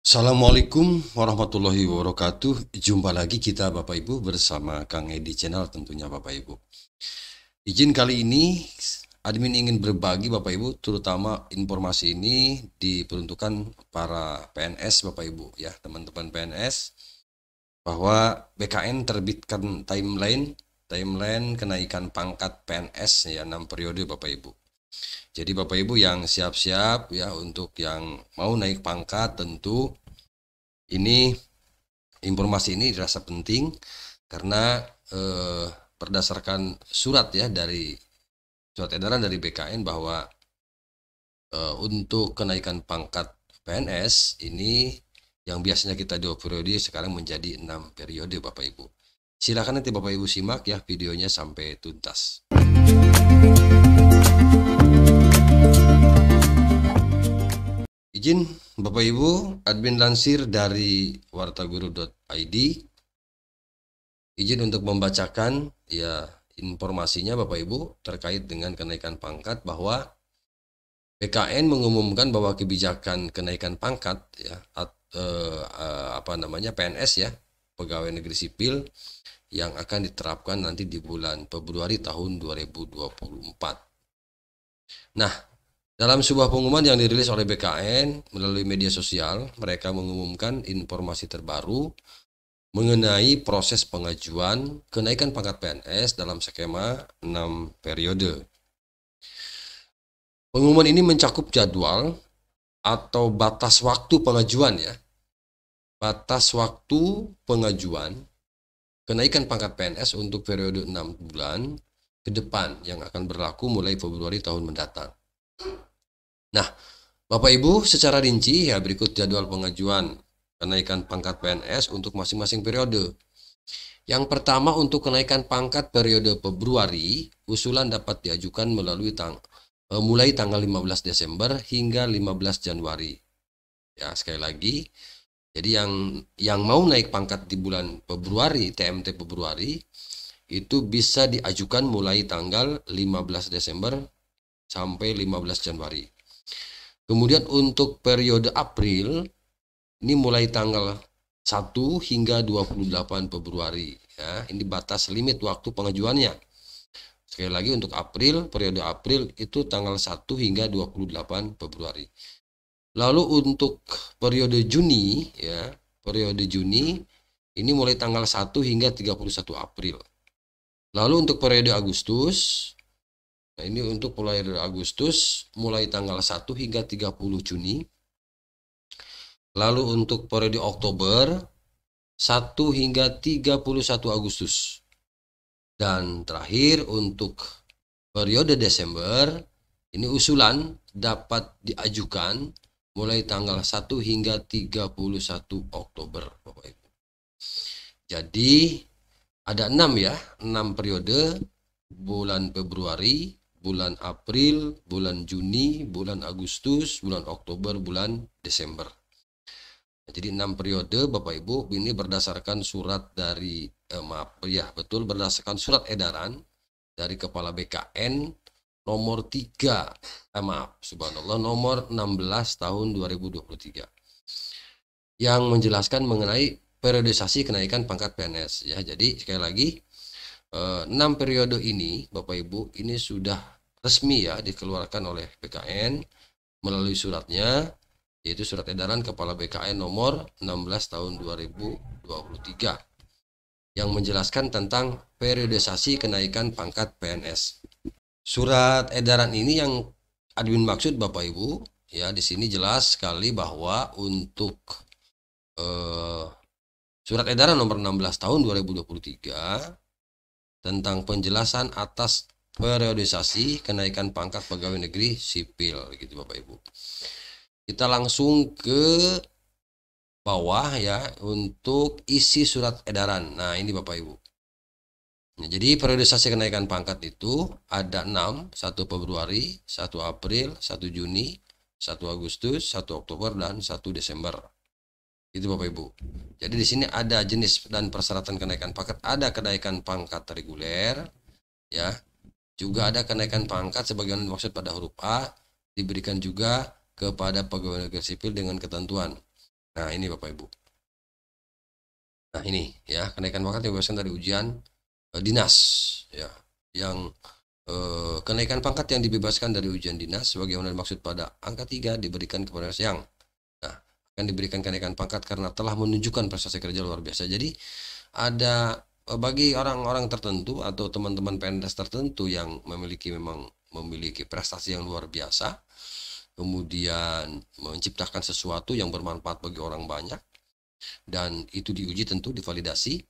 Assalamualaikum warahmatullahi wabarakatuh. Jumpa lagi kita Bapak Ibu bersama Kang Edi Channel tentunya Bapak Ibu. Izin kali ini admin ingin berbagi Bapak Ibu, terutama informasi ini diperuntukkan para PNS Bapak Ibu ya, teman-teman PNS, bahwa BKN terbitkan timeline kenaikan pangkat PNS ya 6 periode Bapak Ibu. Jadi Bapak Ibu yang siap-siap ya untuk yang mau naik pangkat, tentu ini informasi ini dirasa penting karena berdasarkan surat edaran dari BKN bahwa untuk kenaikan pangkat PNS ini yang biasanya kita 2 periode sekarang menjadi 6 periode Bapak Ibu. Silakan nanti Bapak Ibu simak ya videonya sampai tuntas. Izin Bapak Ibu, admin lansir dari wartaguru.id, izin untuk membacakan ya informasinya Bapak Ibu terkait dengan kenaikan pangkat, bahwa BKN mengumumkan bahwa kebijakan kenaikan pangkat ya PNS ya, pegawai negeri sipil, yang akan diterapkan nanti di bulan Februari tahun 2024. Nah, dalam sebuah pengumuman yang dirilis oleh BKN melalui media sosial, mereka mengumumkan informasi terbaru mengenai proses pengajuan kenaikan pangkat PNS dalam skema 6 periode. Pengumuman ini mencakup jadwal atau batas waktu pengajuan ya. Batas waktu pengajuan kenaikan pangkat PNS untuk periode 6 bulan ke depan yang akan berlaku mulai Februari tahun mendatang. Nah, Bapak Ibu, secara rinci ya berikut jadwal pengajuan kenaikan pangkat PNS untuk masing-masing periode. Yang pertama, untuk kenaikan pangkat periode Februari, usulan dapat diajukan mulai tanggal 15 Desember hingga 15 Januari. Ya, sekali lagi, jadi yang mau naik pangkat di bulan Februari, TMT Februari, itu bisa diajukan mulai tanggal 15 Desember sampai 15 Januari. Kemudian untuk periode April, ini mulai tanggal 1 hingga 28 Februari. Ya, ini batas limit waktu pengajuannya. Sekali lagi, untuk April, periode April itu tanggal 1 hingga 28 Februari. Lalu untuk periode Juni, ya, periode Juni ini mulai tanggal 1 hingga 31 April. Lalu untuk periode Agustus, nah ini untuk periode Agustus mulai tanggal 1 hingga 30 Juni. Lalu untuk periode Oktober 1 hingga 31 Agustus. Dan terakhir untuk periode Desember, ini usulan dapat diajukan mulai tanggal 1 hingga 31 Oktober Bapak Ibu. Jadi ada 6 ya, 6 periode: bulan Februari, bulan April, bulan Juni, bulan Agustus, bulan Oktober, bulan Desember. Jadi 6 periode Bapak Ibu, ini berdasarkan surat dari berdasarkan surat edaran dari Kepala BKN nomor 16 tahun 2023 yang menjelaskan mengenai periodisasi kenaikan pangkat PNS ya. Jadi sekali lagi, 6 periode ini Bapak Ibu ini sudah resmi ya dikeluarkan oleh BKN melalui suratnya, yaitu surat edaran Kepala BKN nomor 16 tahun 2023 yang menjelaskan tentang periodisasi kenaikan pangkat PNS. Surat edaran ini yang admin maksud Bapak Ibu ya, di sini jelas sekali bahwa untuk surat edaran nomor 16 tahun 2023 tentang penjelasan atas periodisasi kenaikan pangkat pegawai negeri sipil gitu Bapak Ibu. Kita langsung ke bawah ya untuk isi surat edaran. Nah, ini Bapak Ibu. Nah, jadi periodisasi kenaikan pangkat itu ada 6, 1 Februari, 1 April, 1 Juni, 1 Agustus, 1 Oktober, dan 1 Desember. Itu Bapak Ibu. Jadi di sini ada jenis dan persyaratan kenaikan pangkat, ada kenaikan pangkat reguler ya. Juga ada kenaikan pangkat sebagaimana dimaksud pada huruf A, diberikan juga kepada pegawai negeri sipil dengan ketentuan. Nah, ini Bapak Ibu. Nah, ini ya, kenaikan pangkat yang dibebaskan dari ujian dinas ya. Yang kenaikan pangkat yang dibebaskan dari ujian dinas sebagaimana dimaksud pada angka 3 diberikan kepada yang akan diberikan kenaikan pangkat karena telah menunjukkan prestasi kerja luar biasa. Jadi ada bagi orang-orang tertentu atau teman-teman PNS tertentu yang memiliki prestasi yang luar biasa, kemudian menciptakan sesuatu yang bermanfaat bagi orang banyak, dan itu diuji, tentu divalidasi.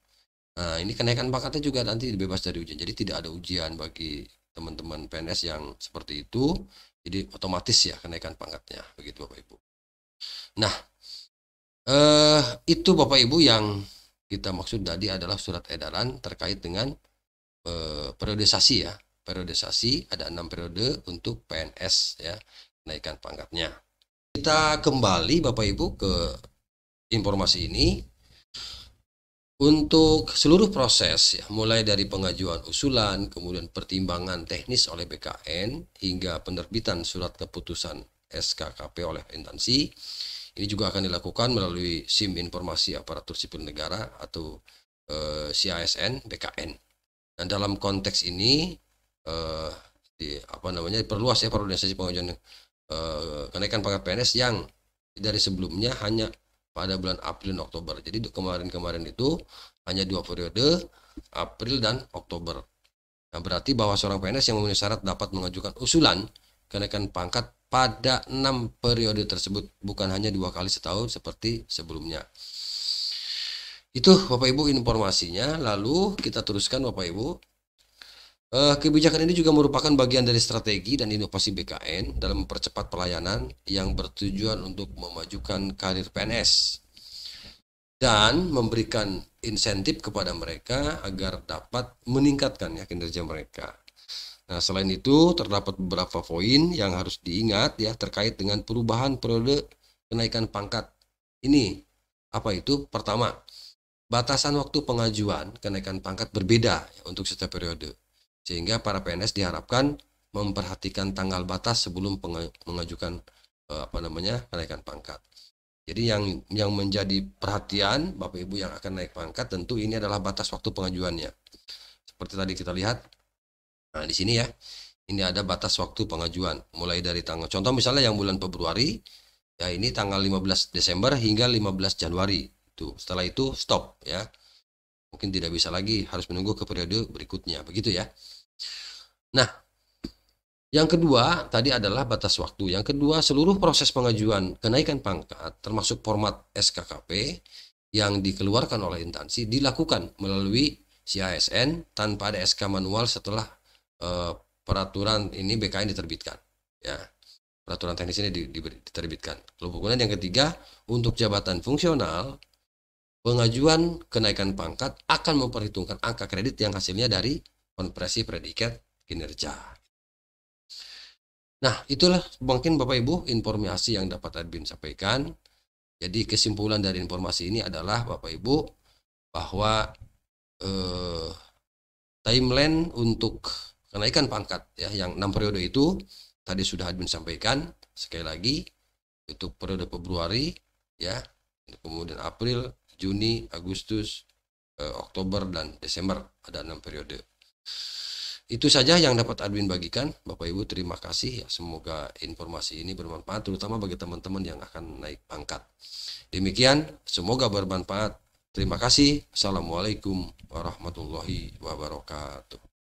Nah, ini kenaikan pangkatnya juga nanti bebas dari ujian. Jadi tidak ada ujian bagi teman-teman PNS yang seperti itu. Jadi otomatis ya kenaikan pangkatnya, begitu Bapak Ibu. Nah, itu Bapak Ibu yang kita maksud tadi adalah surat edaran terkait dengan periodisasi ya. Periodisasi ada 6 periode untuk PNS ya, kenaikan pangkatnya. Kita kembali Bapak Ibu ke informasi ini. Untuk seluruh proses ya, mulai dari pengajuan usulan, kemudian pertimbangan teknis oleh BKN hingga penerbitan surat keputusan SKKP oleh instansi, ini juga akan dilakukan melalui SIM Informasi Aparatur Sipil Negara atau CASN BKN. Dan dalam konteks ini diperluas ya organisasi pengajuan kenaikan pangkat PNS yang dari sebelumnya hanya pada bulan April dan Oktober. Jadi kemarin-kemarin itu hanya 2 periode, April dan Oktober. Nah, berarti bahwa seorang PNS yang memenuhi syarat dapat mengajukan usulan kenaikan pangkat pada 6 periode tersebut, bukan hanya 2 kali setahun seperti sebelumnya. Itu Bapak Ibu informasinya. Lalu kita teruskan Bapak Ibu. Kebijakan ini juga merupakan bagian dari strategi dan inovasi BKN dalam mempercepat pelayanan yang bertujuan untuk memajukan karir PNS dan memberikan insentif kepada mereka agar dapat meningkatkan ya kinerja mereka. Nah, selain itu terdapat beberapa poin yang harus diingat ya terkait dengan perubahan periode kenaikan pangkat ini. Apa itu? Pertama, batasan waktu pengajuan kenaikan pangkat berbeda ya, untuk setiap periode. Sehingga para PNS diharapkan memperhatikan tanggal batas sebelum mengajukan kenaikan pangkat. Jadi yang menjadi perhatian Bapak Ibu yang akan naik pangkat, tentu ini adalah batas waktu pengajuannya. Seperti tadi kita lihat. Nah, di sini ya. Ini ada batas waktu pengajuan mulai dari tanggal, contoh misalnya yang bulan Februari ya, ini tanggal 15 Desember hingga 15 Januari. Setelah itu stop ya. Mungkin tidak bisa lagi, harus menunggu ke periode berikutnya, begitu ya. Nah, yang kedua tadi adalah batas waktu. Yang kedua, seluruh proses pengajuan kenaikan pangkat termasuk format SKKP yang dikeluarkan oleh instansi dilakukan melalui CASN tanpa ada SK manual setelah peraturan ini BKN diterbitkan ya. Peraturan teknis ini diterbitkan. Kemudian yang ketiga, untuk jabatan fungsional pengajuan kenaikan pangkat akan memperhitungkan angka kredit yang hasilnya dari konversi predikat kinerja. Nah, itulah mungkin Bapak Ibu informasi yang dapat admin sampaikan. Jadi kesimpulan dari informasi ini adalah Bapak Ibu bahwa timeline untuk kenaikan pangkat ya yang 6 periode itu tadi sudah admin sampaikan. Sekali lagi, untuk periode Februari ya, kemudian April, Juni, Agustus, Oktober dan Desember, ada 6 periode. Itu saja yang dapat admin bagikan. Bapak Ibu terima kasih ya, semoga informasi ini bermanfaat terutama bagi teman-teman yang akan naik pangkat. Demikian, semoga bermanfaat. Terima kasih. Assalamualaikum warahmatullahi wabarakatuh.